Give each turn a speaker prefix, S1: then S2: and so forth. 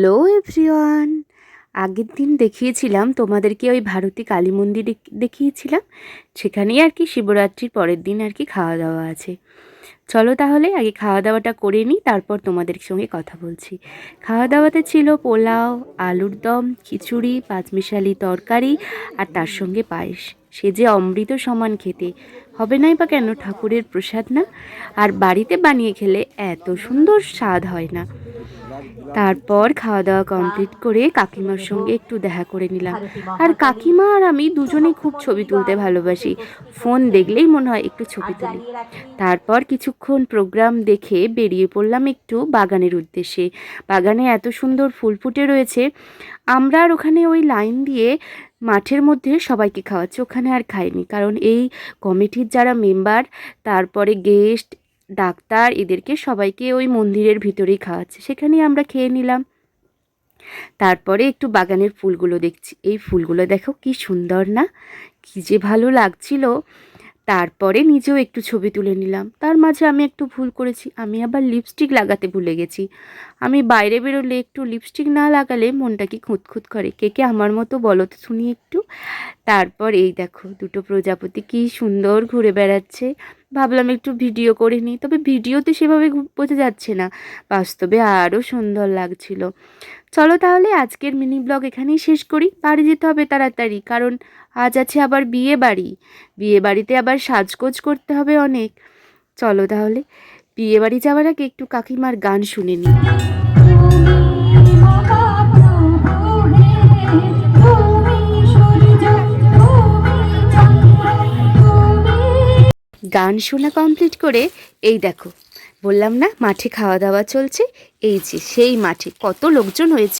S1: Hello everyone. আগের দিন দেখিয়েছিলাম তোমাদেরকে ওই ভারতী কালী মন্দির দেখিয়েছিলাম, সেখানেই আর কি শিবরাত্রির পরের দিন আর কি খাওয়া দাওয়া আছে। চলো তাহলে আগে খাওয়া দাওয়াটা করে নিই, তারপর তোমাদের সঙ্গে কথা বলছি। খাওয়া দাওয়াতে ছিল পোলাও, আলুর দম, খিচুড়ি, পাঁচমিশালি তরকারি আর তার সঙ্গে পায়েস। সে যে অমৃত সমান খেতে, হবে নাই বা কেন, ঠাকুরের প্রসাদ না? আর বাড়িতে বানিয়ে খেলে এত সুন্দর স্বাদ হয় না। তারপর খাওয়া দাওয়া কমপ্লিট করে কাকিমার সঙ্গে একটু দেখা করে নিলাম। আর কাকিমা আর আমি দুজনেই খুব ছবি তুলতে ভালোবাসি, ফোন দেখলেই মনে হয় একটু ছবি তুলি। তারপর কিছুক্ষণ প্রোগ্রাম দেখে বেরিয়ে পড়লাম একটু বাগানের উদ্দেশ্যে। বাগানে এত সুন্দর ফুল ফুটে রয়েছে। আমরা আর ওখানে ওই লাইন দিয়ে মাঠের মধ্যে সবাইকে খাওয়াচ্ছে, ওখানে আর খাইনি, কারণ এই কমিটির যারা মেম্বার, তারপরে গেস্ট, ডাক্তার, এদেরকে সবাইকে ওই মন্দিরের ভিতরেই খাওয়াচ্ছে, সেখানেই আমরা খেয়ে নিলাম। তারপরে একটু বাগানের ফুলগুলো দেখছি, এই ফুলগুলো দেখো কি সুন্দর না, কি যে ভালো লাগছিল। তারপরে নিজেও একটু ছবি তুলে নিলাম। তার মাঝে আমি একটু ভুল করেছি, আমি আবার লিপস্টিক লাগাতে ভুলে গেছি। আমি বাইরে বেরোলে একটু লিপস্টিক না লাগালে মনটা কি খুঁতখুত করে। কে কে আমার মতো বলো তো শুনি একটু। তারপর এই দেখো দুটো প্রজাপতি কি সুন্দর ঘুরে বেড়াচ্ছে। ভাবলাম একটু ভিডিও করে নিই, তবে ভিডিওতে সেভাবে বোঝা যাচ্ছে না, বাস্তবে আরও সুন্দর লাগছিল। চলো তাহলে আজকের মিনি ব্লগ এখানেই শেষ করি। বাড়ি যেতে হবে তাড়াতাড়ি, কারণ আজ আছে আবার বিয়ে বাড়ি। বিয়ে বাড়িতে আবার সাজগোজ করতে হবে অনেক। চলো তাহলে বিয়ে বাড়ি যাওয়ার আগে একটু কাকিমার গান শুনে নিই। গান শোনা কমপ্লিট করে এই দেখো, বললাম না মাঠে খাওয়া দাওয়া চলছে, এই যে সেই মাঠে কত লোকজন হয়েছে।